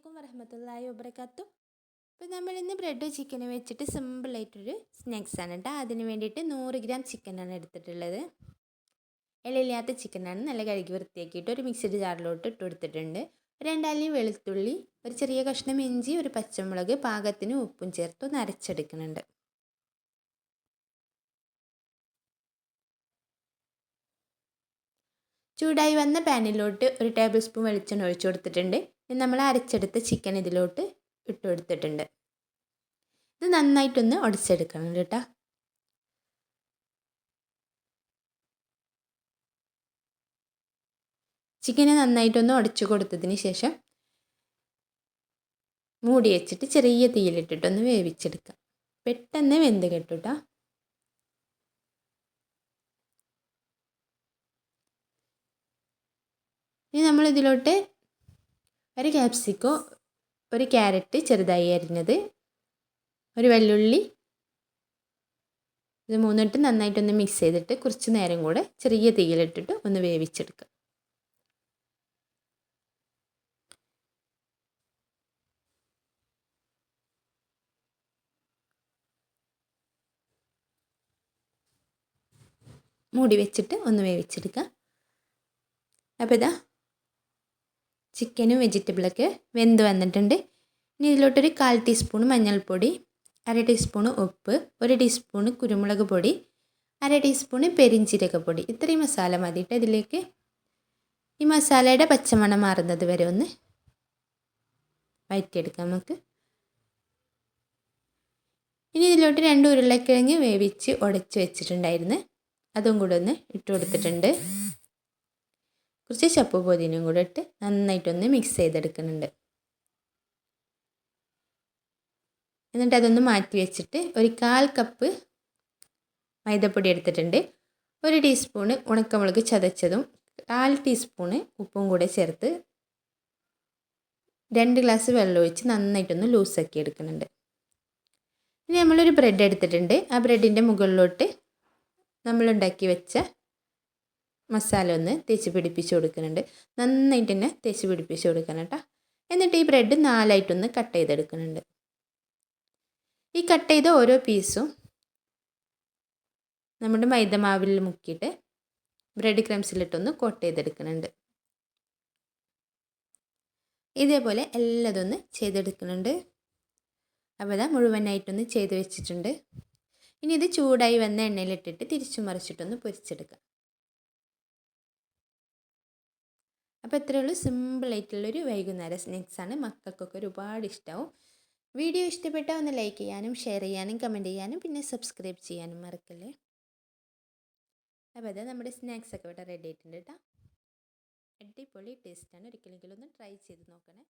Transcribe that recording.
അലൈക്കും വറഹ്മത്തുള്ളാഹി വബറകാതുഹു. അപ്പോൾ നമ്മൾ ഇന്ന് ബ്രെഡും ചിക്കനും വെച്ചിട്ട് സിമ്പിളായിട്ടൊരു സ്നാക്സാണ് കേട്ടോ. അതിന് വേണ്ടിയിട്ട് 100 ഗ്രാം ചിക്കനാണ് എടുത്തിട്ടുള്ളത്. ഇലയില്ലാത്ത ചിക്കനാണ്. നല്ല കഴുകി വൃത്തിയാക്കിയിട്ട് ഒരു മിക്സിഡ് ജാറിലോട്ട് ഇട്ട് കൊടുത്തിട്ടുണ്ട്. 2 അല്ലി വെളുത്തുള്ളി, ഒരു ചെറിയ കഷ്ണം ഇഞ്ചി, ഒരു പച്ചമുളക്, പാകത്തിന് ഉപ്പും ചേർത്ത് ഒന്ന് അരച്ചെടുക്കുന്നുണ്ട്. ചൂടായി വന്ന പാനിലോട്ട് ഒരു ടേബിൾ സ്പൂൺ വെളിച്ചെണ്ണ ഒഴിച്ചു കൊടുത്തിട്ടുണ്ട്. നമ്മൾ അരച്ചെടുത്ത ചിക്കൻ ഇതിലോട്ട് ഇട്ട് കൊടുത്തിട്ടുണ്ട്. ഇത് നന്നായിട്ടൊന്ന് ഉടച്ചെടുക്കണം കേട്ടോ. ചിക്കനെ നന്നായിട്ടൊന്ന് ഉടച്ചു കൊടുത്തതിന് ശേഷം മൂടി വെച്ചിട്ട് ചെറിയ തീയിലിട്ടിട്ടൊന്ന് വേവിച്ചെടുക്കാം. പെട്ടെന്ന് വെന്ത് കിട്ടും കേട്ടോ. ഇനി നമ്മളിതിലോട്ട് ഒരു ക്യാപ്സിക്കോ, ഒരു ക്യാരറ്റ് ചെറുതായി അരിഞ്ഞത്, ഒരു വെള്ളുള്ളി, ഇത് മൂന്നിട്ട് നന്നായിട്ടൊന്ന് മിക്സ് ചെയ്തിട്ട് കുറച്ച് നേരം കൂടെ ചെറിയ തീയിലിട്ടിട്ട് ഒന്ന് വേവിച്ചെടുക്കുക. മൂടി വെച്ചിട്ട് ഒന്ന് വേവിച്ചെടുക്കുക. അപ്പോൾ ഇതാ ചിക്കനും വെജിറ്റബിളൊക്കെ വെന്ത് വന്നിട്ടുണ്ട്. ഇനി ഇതിലോട്ടൊരു 1/4 ടീസ്പൂൺ മഞ്ഞൾപ്പൊടി, 1/2 ടീസ്പൂൺ ഉപ്പ്, 1 ടീസ്പൂൺ കുരുമുളക് പൊടി, 1/2 ടീസ്പൂൺ പെരിഞ്ജീരകപ്പൊടി, ഇത്രയും മസാല മതിയിട്ട് ഇതിലേക്ക് ഈ മസാലയുടെ പച്ചമണം മാറുന്നത് വരെ ഒന്ന് വഴറ്റിയെടുക്കാം നമുക്ക്. ഇനി ഇതിലോട്ട് 2 ഉരുളക്കിഴങ്ങ് വേവിച്ച് ഉടച്ച് വെച്ചിട്ടുണ്ടായിരുന്നു, അതും കൂടെ ഒന്ന് ഇട്ട് കൊടുത്തിട്ടുണ്ട്. കുറച്ച് ചപ്പ് പൊതിനയും കൂടെ ഇട്ട് നന്നായിട്ടൊന്ന് മിക്സ് ചെയ്തെടുക്കുന്നുണ്ട്. എന്നിട്ട് അതൊന്ന് മാറ്റി വെച്ചിട്ട് ഒരു 1/4 കപ്പ് മൈദപ്പൊടി എടുത്തിട്ടുണ്ട്. 1 ടീസ്പൂണ് ഉണക്കമുളക് ചതച്ചതും 1/4 ടീസ്പൂണ് ഉപ്പും കൂടെ ചേർത്ത് 2 ഗ്ലാസ് വെള്ളം ഒഴിച്ച് നന്നായിട്ടൊന്ന് ലൂസാക്കി എടുക്കുന്നുണ്ട്. ഇനി നമ്മളൊരു ബ്രെഡ് എടുത്തിട്ടുണ്ട്. ആ ബ്രെഡിൻ്റെ മുകളിലോട്ട് നമ്മളുണ്ടാക്കി വെച്ച മസാല ഒന്ന് തേച്ച് പിടിപ്പിച്ച് കൊടുക്കുന്നുണ്ട്. നന്നായിട്ട് തന്നെ തേച്ച് പിടിപ്പിച്ച് കൊടുക്കണം കേട്ടോ. എന്നിട്ട് ഈ ബ്രെഡ് 4ആയിട്ടൊന്ന് കട്ട് ചെയ്തെടുക്കുന്നുണ്ട്. ഈ കട്ട് ചെയ്ത ഓരോ പീസും നമ്മുടെ മൈദമാവിൽ മുക്കിയിട്ട് ബ്രെഡ് ക്രംസിലിട്ടൊന്ന് കോട്ട് ചെയ്തെടുക്കുന്നുണ്ട്. ഇതേപോലെ എല്ലാതൊന്ന് ചെയ്തെടുക്കുന്നുണ്ട്. അപ്പോൾ ഇതാ മുഴുവനായിട്ടൊന്ന് ചെയ്ത് വെച്ചിട്ടുണ്ട്. ഇനി ഇത് ചൂടായി വന്ന എണ്ണയിലിട്ടിട്ട് തിരിച്ചു മറിച്ചിട്ടൊന്ന് പൊരിച്ചെടുക്കാം. അപ്പോൾ ഇത്രയേ ഉള്ളൂ. സിമ്പിളായിട്ടുള്ളൊരു വൈകുന്നേര സ്നാക്സാണ്. മക്കൾക്കൊക്കെ ഒരുപാട് ഇഷ്ടമാവും. വീഡിയോ ഇഷ്ടപ്പെട്ടാൽ ഒന്ന് ലൈക്ക് ചെയ്യാനും ഷെയർ ചെയ്യാനും കമൻറ്റ് ചെയ്യാനും പിന്നെ സബ്സ്ക്രൈബ് ചെയ്യാനും മറക്കല്ലേ. അപ്പോൾ അത് നമ്മുടെ സ്നാക്സൊക്കെ ഇവിടെ റെഡി ആയിട്ടുണ്ട് കേട്ടോ. അടിപൊളി ടേസ്റ്റാണ്. ഒരിക്കലെങ്കിലും ഒന്ന് ട്രൈ ചെയ്ത് നോക്കണേ.